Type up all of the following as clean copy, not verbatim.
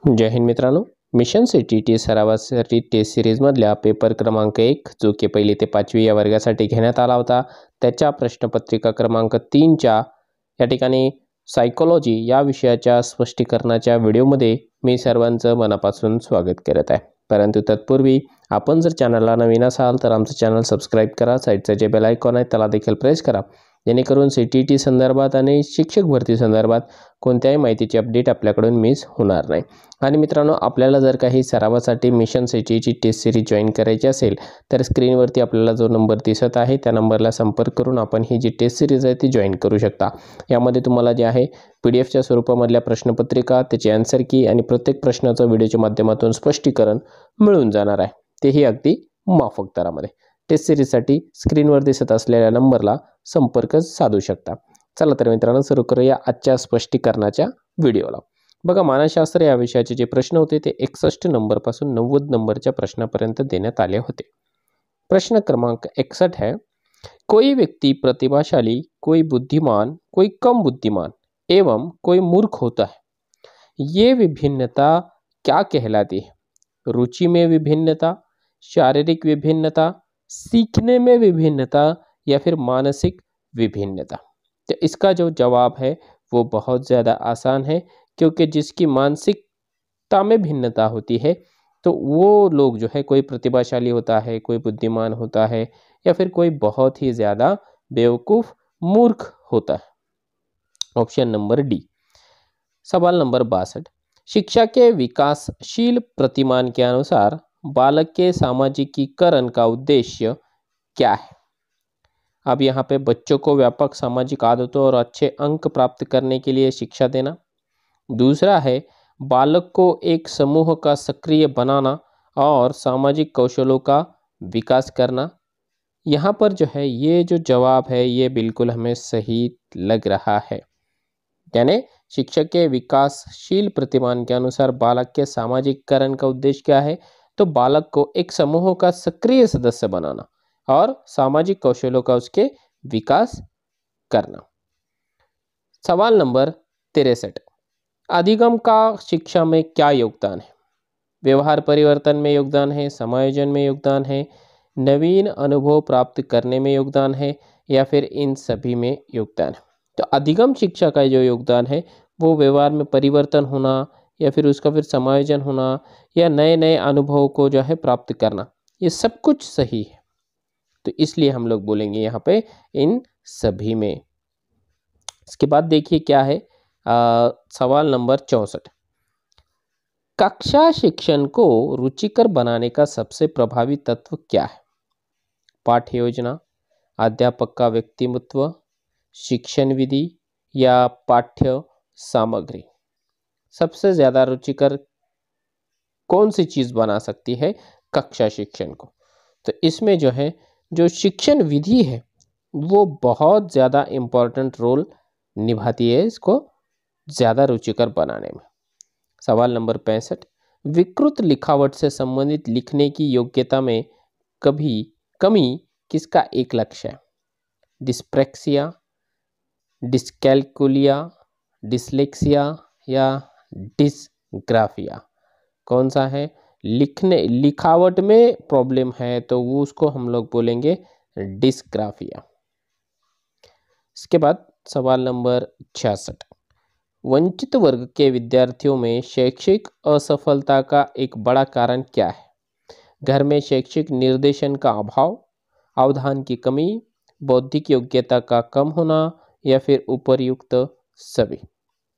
जय हिंद मित्रांनो, mission city सरावासाठी टेस्ट सिरीजमधल्या पेपर क्रमांक 1 जो की 1ली ते 5वी या वर्गासाठी घेण्यात आला होता, त्याच्या प्रश्नपत्रिका क्रमांक 3च्या या ठिकाणी सायकोलॉजी या विषयाच्या स्पष्टीकरणाच्या व्हिडिओमध्ये मी सर्वांचं मनापासून स्वागत करत आहे। परंतु तत्पूर्वी आपण जर चॅनलला नवीन असाल तर आमचं चॅनल सबस्क्राइब करा, साईडचं जे बेल आयकॉन आहे त्याला देखील प्रेस करा, जेणेकरून सीटीटी संदर्भात आणि शिक्षक भरती संदर्भात कोणत्याही माहितीची अपडेट आपल्याकडून मिस होणार नाही। आणि मित्रांनो, आपल्याला जर काही सरावासाठी मिशन सिटीची टेस्ट सिरीज जॉईन करायची असेल तर स्क्रीनवरती आपल्याला जो नंबर दिसत आहे त्या नंबरला संपर्क करून आपण ही जी टेस्ट सिरीज आहे ती जॉईन करू शकता। यामध्ये तुम्हाला जे आहे पीडीएफच्या स्वरूपामधल्या प्रश्नपत्रिका, त्याची आन्सर की आणि प्रत्येक प्रश्नाचं व्हिडिओच्या माध्यमातून स्पष्टीकरण मिळून जाणार आहे, तेही अगदी माफक दरामध्ये। टेस्ट सिरीजसाठी स्क्रीनवर दिसत असलेल्या नंबरला संपर्क साधू शकता। चला तर मित्रांनो, सुरू करूया आजच्या स्पष्टीकरणाच्या व्हिडिओला। बघा, मानसशास्त्र या विषयाचे जे प्रश्न होते ते 61 नंबरपासून 90 नंबरच्या प्रश्नापर्यंत देण्यात आले होते। प्रश्न क्रमांक 61 है, कोई व्यक्ति प्रतिभाशाली, कोई बुद्धिमान, कोई कम बुद्धिमान एवं कोई मूर्ख होता है। ये विभिन्नता क्या कहलाती है? रुचि में विभिन्नता, शारीरिक विभिन्नता, सीखने में विभिन्नता या फिर मानसिक विभिन्नता। तो इसका जो जवाब है वो बहुत ज़्यादा आसान है, क्योंकि जिसकी मानसिकता में भिन्नता होती है तो वो लोग जो है, कोई प्रतिभाशाली होता है, कोई बुद्धिमान होता है या फिर कोई बहुत ही ज़्यादा बेवकूफ़ मूर्ख होता है। Option number D. सवाल नंबर 62, शिक्षा के विकासशील प्रतिमान के अनुसार बालक के सामाजिकीकरण का उद्देश्य क्या है? अब यहाँ पे बच्चों को व्यापक सामाजिक आदतों और अच्छे अंक प्राप्त करने के लिए शिक्षा देना। दूसरा है बालक को एक समूह का सक्रिय बनाना और सामाजिक कौशलों का विकास करना। यहाँ पर जो है ये जो जवाब है ये बिल्कुल हमें सही लग रहा है, यानी शिक्षक के विकासशील प्रतिमान के अनुसार बालक के सामाजिककरण का उद्देश्य क्या है? तो बालक को एक समूह का सक्रिय सदस्य बनाना और सामाजिक कौशलों का उसके विकास करना। सवाल नंबर 63, अधिगम का शिक्षा में क्या योगदान है? व्यवहार परिवर्तन में योगदान है, समायोजन में योगदान है, नवीन अनुभव प्राप्त करने में योगदान है या फिर इन सभी में योगदान है? तो अधिगम शिक्षा का जो योगदान है वो व्यवहार में परिवर्तन होना या फिर उसका फिर समायोजन होना या नए नए अनुभवों को जो है प्राप्त करना, ये सब कुछ सही है। तो इसलिए हम लोग बोलेंगे यहाँ पे इन सभी में। इसके बाद देखिए क्या है, सवाल नंबर 64, कक्षा शिक्षण को रुचिकर बनाने का सबसे प्रभावी तत्व क्या है? पाठ्य योजना, अध्यापक का व्यक्तित्व, शिक्षण विधि या पाठ्य सामग्री? सबसे ज़्यादा रुचिकर कौन सी चीज़ बना सकती है कक्षा शिक्षण को? तो इसमें जो है जो शिक्षण विधि है वो बहुत ज़्यादा इम्पॉर्टेंट रोल निभाती है इसको ज़्यादा रुचिकर बनाने में। सवाल नंबर 65, विकृत लिखावट से संबंधित लिखने की योग्यता में कमी किसका एक लक्ष्य है? डिस्प्रेक्सिया, डिस्कैल्कुलिया, डिसलेक्सिया या डिसग्राफिया? कौन सा है? लिखावट में प्रॉब्लम है तो वो उसको हम लोग बोलेंगे डिस्ग्राफिया। इसके बाद सवाल नंबर 66, वंचित वर्ग के विद्यार्थियों में शैक्षिक असफलता का एक बड़ा कारण क्या है? घर में शैक्षिक निर्देशन का अभाव, अवधान की कमी, बौद्धिक योग्यता का कम होना या फिर उपर्युक्त सभी?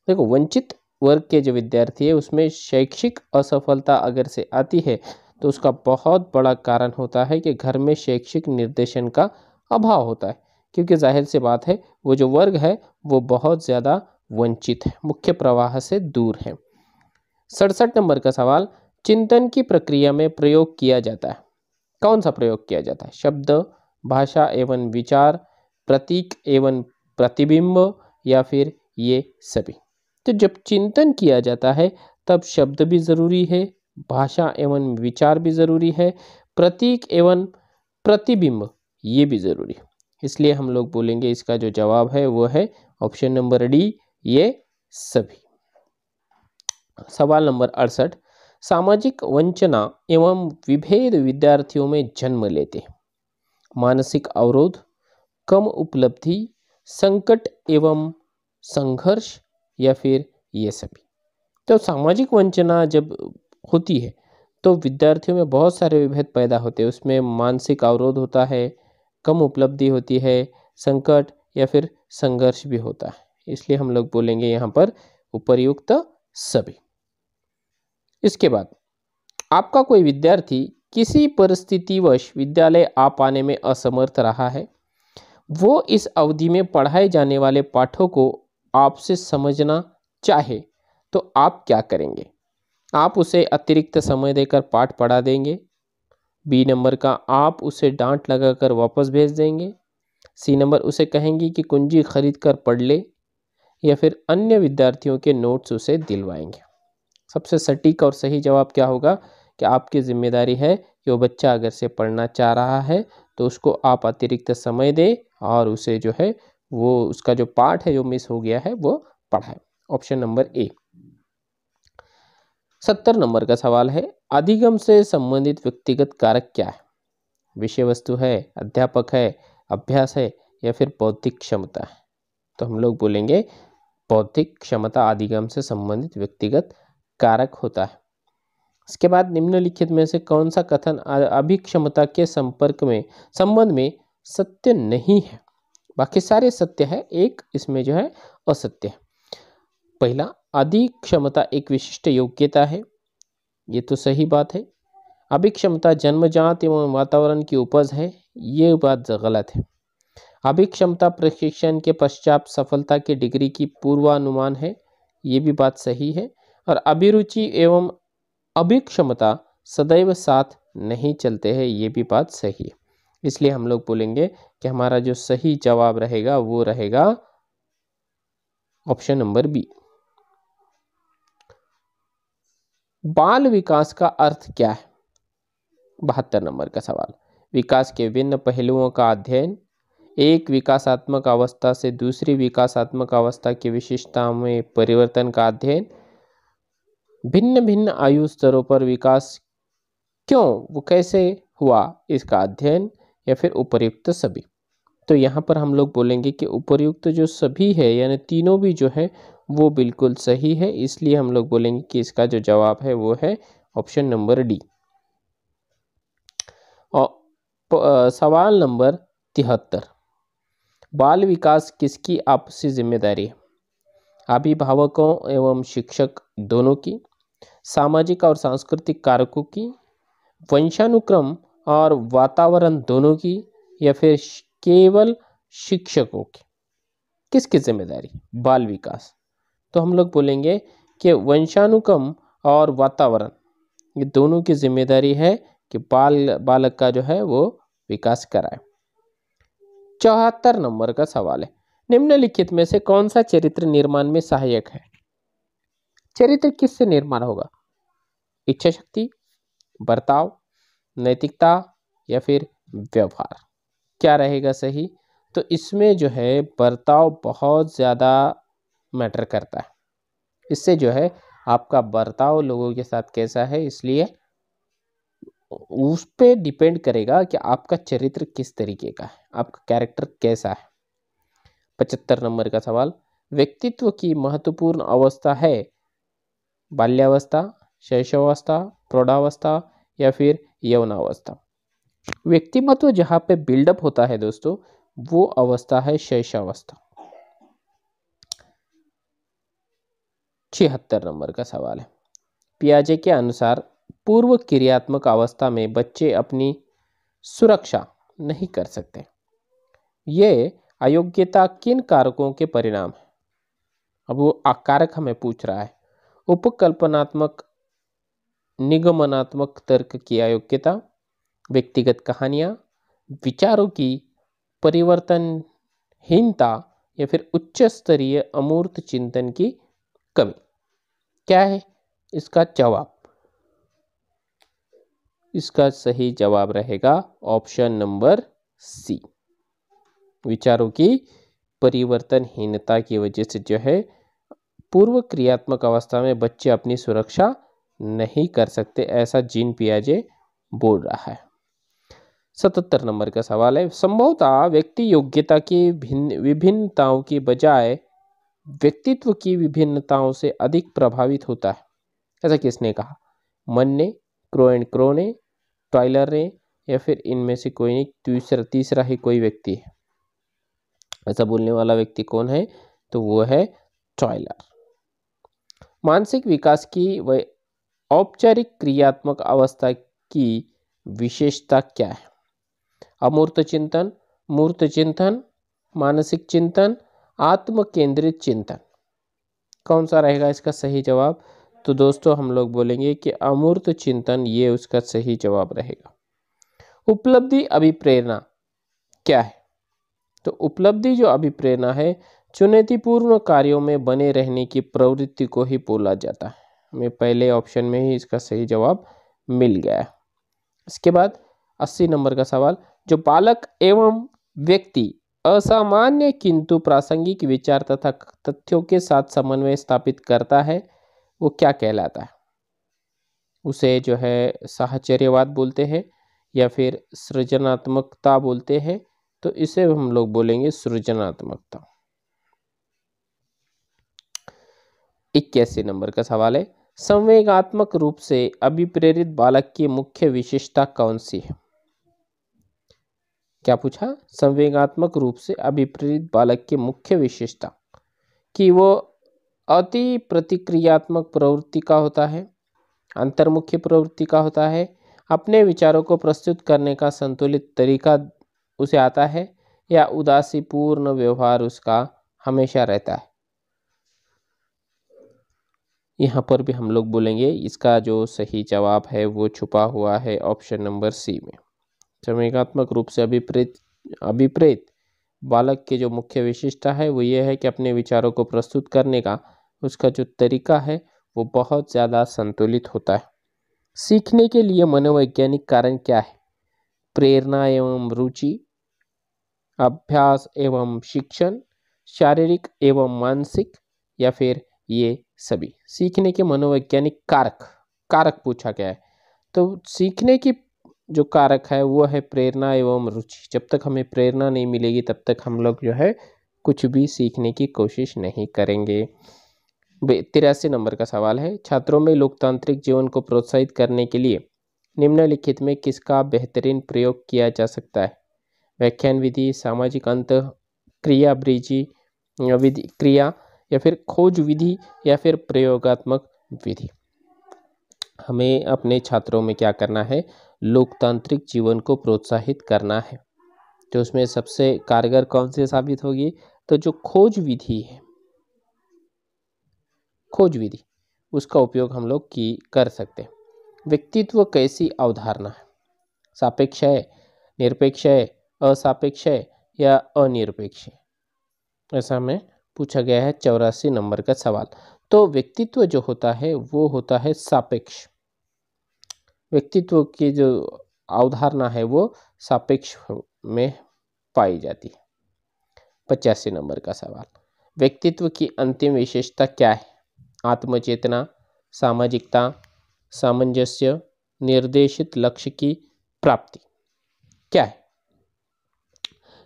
देखो, वंचित वर्ग के जो विद्यार्थी है उसमें शैक्षिक असफलता अगर से आती है तो उसका बहुत बड़ा कारण होता है कि घर में शैक्षिक निर्देशन का अभाव होता है, क्योंकि जाहिर सी बात है वो जो वर्ग है वो बहुत ज़्यादा वंचित है, मुख्य प्रवाह से दूर है। 67 नंबर का सवाल, चिंतन की प्रक्रिया में प्रयोग किया जाता है, कौन सा प्रयोग किया जाता है? शब्द, भाषा एवं विचार, प्रतीक एवं प्रतिबिंब या फिर ये सभी? तो जब चिंतन किया जाता है तब शब्द भी ज़रूरी है, भाषा एवं विचार भी ज़रूरी है, प्रतीक एवं प्रतिबिंब ये भी ज़रूरी है। इसलिए हम लोग बोलेंगे इसका जो जवाब है वो है ऑप्शन नंबर डी, ये सभी। सवाल नंबर 68, सामाजिक वंचना एवं विभेद विद्यार्थियों में जन्म लेते हैं। मानसिक अवरोध, कम उपलब्धि, संकट एवं संघर्ष या फिर ये सभी। तो सामाजिक वंचना जब होती है तो विद्यार्थियों में बहुत सारे विभेद पैदा होते हैं। उसमें मानसिक अवरोध होता है, कम उपलब्धि होती है, संकट या फिर संघर्ष भी होता है। इसलिए हम लोग बोलेंगे यहाँ पर उपर्युक्त सभी। इसके बाद आपका कोई विद्यार्थी किसी परिस्थितिवश विद्यालय आ पाने में असमर्थ रहा है, वो इस अवधि में पढ़ाए जाने वाले पाठों को आपसे समझना चाहे तो आप क्या करेंगे? आप उसे अतिरिक्त समय देकर पाठ पढ़ा देंगे। बी नंबर का, आप उसे डांट लगाकर वापस भेज देंगे। सी नंबर, उसे कहेंगे कि कुंजी खरीद कर पढ़ ले, या फिर अन्य विद्यार्थियों के नोट्स उसे दिलवाएंगे। सबसे सटीक और सही जवाब क्या होगा कि आपकी जिम्मेदारी है कि वो बच्चा अगर से पढ़ना चाह रहा है तो उसको आप अतिरिक्त समय दें और उसे जो है वो उसका जो पाठ है जो मिस हो गया है वो पढ़ाए। Option number A. 70 नंबर का सवाल है, अधिगम से संबंधित व्यक्तिगत कारक क्या है? विषय वस्तु है, अध्यापक है, अभ्यास है या फिर बौद्धिक क्षमता है? तो हम लोग बोलेंगे बौद्धिक क्षमता अधिगम से संबंधित व्यक्तिगत कारक होता है। इसके बाद निम्नलिखित में से कौन सा कथन अभिक्षमता के संबंध में सत्य नहीं है? बाकी सारे सत्य है, एक इसमें जो है असत्य है। पहला, अधिक्षमता एक विशिष्ट योग्यता है, ये तो सही बात है। अभिक्षमता जन्मजात एवं वातावरण की उपज है, ये बात गलत है। अभिक्षमता प्रशिक्षण के पश्चात सफलता की डिग्री की पूर्वानुमान है, ये भी बात सही है। और अभिरुचि एवं अभिक्षमता सदैव साथ नहीं चलते हैं, ये भी बात सही है। इसलिए हम लोग बोलेंगे कि हमारा जो सही जवाब रहेगा वो रहेगा ऑप्शन नंबर बी। बाल विकास का अर्थ क्या है? 72 नंबर का सवाल, विकास के विभिन्न पहलुओं का अध्ययन, एक विकासात्मक अवस्था से दूसरी विकासात्मक अवस्था की विशेषताओं में परिवर्तन का अध्ययन, भिन्न भिन्न आयु स्तरों पर विकास क्यों वो कैसे हुआ इसका अध्ययन, या फिर उपर्युक्त सभी। तो यहाँ पर हम लोग बोलेंगे कि उपर्युक्त जो सभी है यानी तीनों भी जो है वो बिल्कुल सही है। इसलिए हम लोग बोलेंगे कि इसका जो जवाब है वो है ऑप्शन नंबर डी। और सवाल नंबर 73, बाल विकास किसकी आपसी जिम्मेदारी है? अभिभावकों एवं शिक्षक दोनों की, सामाजिक और सांस्कृतिक कारकों की, वंशानुक्रम और वातावरण दोनों की, या फिर केवल शिक्षकों की? किसकी जिम्मेदारी बाल विकास? तो हम लोग बोलेंगे कि वंशानुक्रम और वातावरण ये दोनों की जिम्मेदारी है कि बालक का जो है वो विकास कराए। 74 नंबर का सवाल है, निम्नलिखित में से कौन सा चरित्र निर्माण में सहायक है? चरित्र किससे निर्माण होगा? इच्छा शक्ति, बर्ताव, नैतिकता या फिर व्यवहार? क्या रहेगा सही? तो इसमें जो है बर्ताव बहुत ज़्यादा मैटर करता है। इससे जो है आपका बर्ताव लोगों के साथ कैसा है, इसलिए उस पे डिपेंड करेगा कि आपका चरित्र किस तरीके का है, आपका कैरेक्टर कैसा है। 75 नंबर का सवाल, व्यक्तित्व की महत्वपूर्ण अवस्था है बाल्यावस्था, शैशवावस्था, प्रौढ़ावस्था या फिर यौनावस्था? व्यक्तिमत्व जहाँ पे बिल्डअप होता है दोस्तों वो अवस्था है शैशवावस्था। 76 नंबर का सवाल है, पियाजे के अनुसार पूर्व क्रियात्मक अवस्था में बच्चे अपनी सुरक्षा नहीं कर सकते, ये अयोग्यता किन कारकों के परिणाम है? अब वो कारक हमें पूछ रहा है। उपकल्पनात्मक निगमनात्मक तर्क की अयोग्यता, व्यक्तिगत कहानियाँ, विचारों की परिवर्तनहीनता या फिर उच्च स्तरीय अमूर्त चिंतन की कमी? क्या है इसका जवाब? इसका सही जवाब रहेगा ऑप्शन नंबर सी। विचारों की परिवर्तनहीनता की वजह से जो है पूर्व क्रियात्मक अवस्था में बच्चे अपनी सुरक्षा नहीं कर सकते, ऐसा जीन पियाजे बोल रहा है। 77 नंबर का सवाल है, संभवतः व्यक्ति योग्यता की विभिन्नताओं की बजाय व्यक्तित्व की विभिन्नताओं से अधिक प्रभावित होता है, ऐसा किसने कहा? मन ने, क्रो एंड क्रो ने, टॉयलर ने, या फिर इनमें से कोई नहीं, तीसरा ही कोई व्यक्ति है। ऐसा बोलने वाला व्यक्ति कौन है? तो वो है टॉयलर। मानसिक विकास की व औपचारिक क्रियात्मक अवस्था की विशेषता क्या है? अमूर्त चिंतन, मूर्त चिंतन, मानसिक चिंतन, आत्म केंद्रित चिंतन। कौन सा रहेगा इसका सही जवाब? तो दोस्तों हम लोग बोलेंगे कि अमूर्त चिंतन, ये उसका सही जवाब रहेगा। उपलब्धि अभिप्रेरणा क्या है? तो उपलब्धि जो अभिप्रेरणा है, चुनौतीपूर्ण कार्यों में बने रहने की प्रवृत्ति को ही बोला जाता है। हमें पहले ऑप्शन में ही इसका सही जवाब मिल गया। इसके बाद 80 नंबर का सवाल, जो बालक एवं व्यक्ति असामान्य किंतु प्रासंगिक विचार तथा तथ्यों के साथ समन्वय स्थापित करता है, वो क्या कहलाता है? उसे जो है साहचर्यवाद बोलते हैं या फिर सृजनात्मकता बोलते हैं, तो इसे हम लोग बोलेंगे सृजनात्मकता। 81 नंबर का सवाल है, संवेगात्मक रूप से अभिप्रेरित बालक की मुख्य विशेषता कौन सी है? क्या पूछा? संवेगात्मक रूप से अभिप्रेरित बालक की मुख्य विशेषता कि वो अति प्रतिक्रियात्मक प्रवृत्ति का होता है, अंतर्मुखी प्रवृत्ति का होता है, अपने विचारों को प्रस्तुत करने का संतुलित तरीका उसे आता है, या उदासीपूर्ण व्यवहार उसका हमेशा रहता है। यहाँ पर भी हम लोग बोलेंगे इसका जो सही जवाब है वो छुपा हुआ है ऑप्शन नंबर सी में। संवेगात्मक रूप से अभिप्रेत बालक की जो मुख्य विशेषता है वो ये है कि अपने विचारों को प्रस्तुत करने का उसका जो तरीका है वो बहुत ज़्यादा संतुलित होता है। सीखने के लिए मनोवैज्ञानिक कारण क्या है? प्रेरणा एवं रुचि, अभ्यास एवं शिक्षण, शारीरिक एवं मानसिक, या फिर ये सभी। सीखने के मनोवैज्ञानिक कारक पूछा गया है, तो सीखने की जो कारक है वो है प्रेरणा एवं रुचि। जब तक हमें प्रेरणा नहीं मिलेगी तब तक हम लोग जो है कुछ भी सीखने की कोशिश नहीं करेंगे। 83 नंबर का सवाल है, छात्रों में लोकतांत्रिक जीवन को प्रोत्साहित करने के लिए निम्नलिखित में किसका बेहतरीन प्रयोग किया जा सकता है? व्याख्यान विधि, सामाजिक अंत क्रिया, ब्रिजी विधि क्रिया, या फिर खोज विधि, या फिर प्रयोगात्मक विधि। हमें अपने छात्रों में क्या करना है? लोकतांत्रिक जीवन को प्रोत्साहित करना है। तो उसमें सबसे कारगर कौन सी साबित होगी? तो जो खोज विधि है, खोज विधि, उसका उपयोग हम लोग कर सकते हैं। व्यक्तित्व कैसी अवधारणा है? सापेक्ष है, निरपेक्ष है, असापेक्ष है, या अनिरपेक्ष है? ऐसा हमें पूछा गया है 84 नंबर का सवाल। तो व्यक्तित्व जो होता है वो होता है सापेक्ष। व्यक्तित्व की जो अवधारणा है वो सापेक्ष में पाई जाती है। 85 नंबर का सवाल, व्यक्तित्व की अंतिम विशेषता क्या है? आत्मचेतना, सामाजिकता, सामंजस्य, निर्देशित लक्ष्य की प्राप्ति। क्या है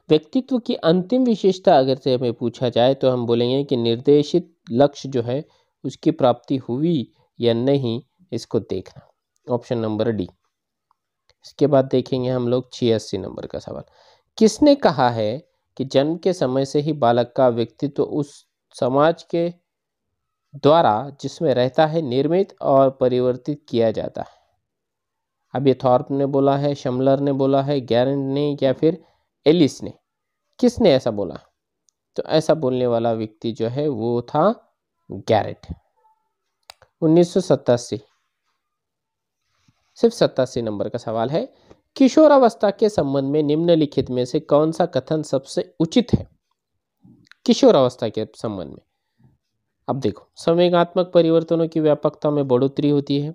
व्यक्तित्व की अंतिम विशेषता? अगर से हमें पूछा जाए तो हम बोलेंगे कि निर्देशित लक्ष्य जो है उसकी प्राप्ति हुई या नहीं, इसको देखना। Option number D. इसके बाद देखेंगे हम लोग 86 नंबर का सवाल, किसने कहा है कि जन्म के समय से ही बालक का व्यक्तित्व उस समाज के द्वारा जिसमें रहता है निर्मित और परिवर्तित किया जाता है? अब ये थॉर्प ने बोला है, शमलर ने बोला है, गैरेंट ने, या फिर एलिस ने? किसने ऐसा बोला? तो ऐसा बोलने वाला व्यक्ति जो है वो था गैरेट। 1987। सिर्फ 87 नंबर का सवाल है, किशोरावस्था के संबंध में निम्नलिखित में से कौन सा कथन सबसे उचित है? किशोरावस्था के संबंध में अब देखो, संवेगात्मक परिवर्तनों की व्यापकता में बढ़ोतरी होती है,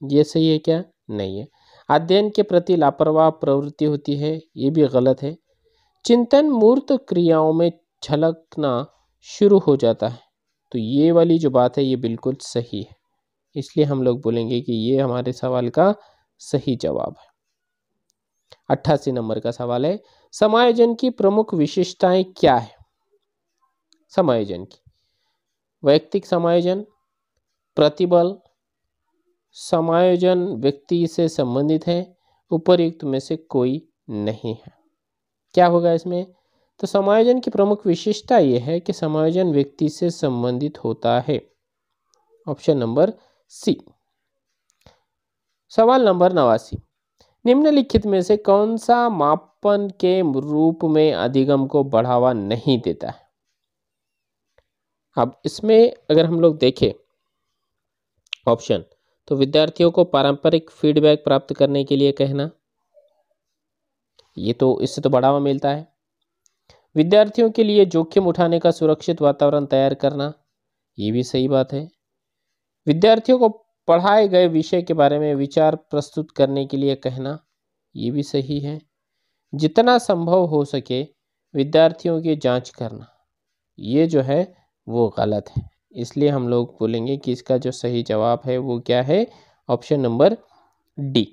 ये सही है क्या? नहीं है। अध्ययन के प्रति लापरवाह प्रवृत्ति होती है, ये भी गलत है। चिंतन मूर्त क्रियाओं में झलकना शुरू हो जाता है, तो ये वाली जो बात है ये बिल्कुल सही है, इसलिए हम लोग बोलेंगे कि ये हमारे सवाल का सही जवाब है। 88 नंबर का सवाल है, समायोजन की प्रमुख विशेषताएं क्या है? समायोजन की वैयक्तिक समायोजन, प्रतिबल, समायोजन व्यक्ति से संबंधित है, उपर्युक्त में से कोई नहीं है। क्या होगा इसमें? तो समायोजन की प्रमुख विशेषता यह है कि समायोजन व्यक्ति से संबंधित होता है। Option number C. सवाल नंबर 89, निम्नलिखित में से कौन सा मापन के रूप में अधिगम को बढ़ावा नहीं देता है? अब इसमें अगर हम लोग देखें ऑप्शन, तो विद्यार्थियों को पारंपरिक फीडबैक प्राप्त करने के लिए कहना, ये तो इससे तो बढ़ावा मिलता है। विद्यार्थियों के लिए जोखिम उठाने का सुरक्षित वातावरण तैयार करना, ये भी सही बात है। विद्यार्थियों को पढ़ाए गए विषय के बारे में विचार प्रस्तुत करने के लिए कहना, ये भी सही है। जितना संभव हो सके विद्यार्थियों की जांच करना, ये जो है वो गलत है, इसलिए हम लोग बोलेंगे कि इसका जो सही जवाब है वो क्या है? Option number D.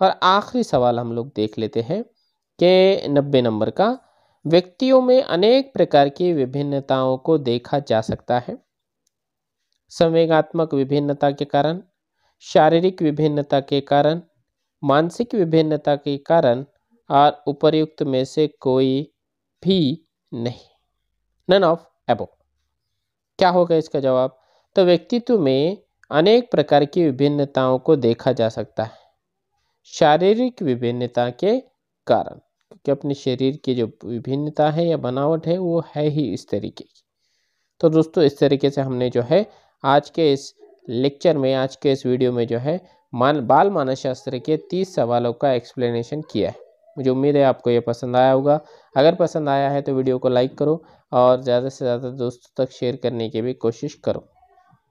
और आखिरी सवाल हम लोग देख लेते हैं कि 90 नंबर का, व्यक्तियों में अनेक प्रकार की विभिन्नताओं को देखा जा सकता है। संवेगात्मक विभिन्नता के कारण, शारीरिक विभिन्नता के कारण, मानसिक विभिन्नता के कारण, और उपर्युक्त में से कोई भी नहीं, नन ऑफ अबव। क्या होगा इसका जवाब? तो व्यक्तित्व में अनेक प्रकार की विभिन्नताओं को देखा जा सकता है शारीरिक विभिन्नता के कारण, क्योंकि अपने शरीर की जो विभिन्नता है या बनावट है वो है ही इस तरीके की। तो दोस्तों इस तरीके से हमने जो है आज के इस लेक्चर में, आज के इस वीडियो में जो है बाल मानसशास्त्र के 30 सवालों का एक्सप्लेनेशन किया है। मुझे उम्मीद है आपको ये पसंद आया होगा। अगर पसंद आया है तो वीडियो को लाइक करो और ज़्यादा से ज़्यादा दोस्तों तक शेयर करने की भी कोशिश करो।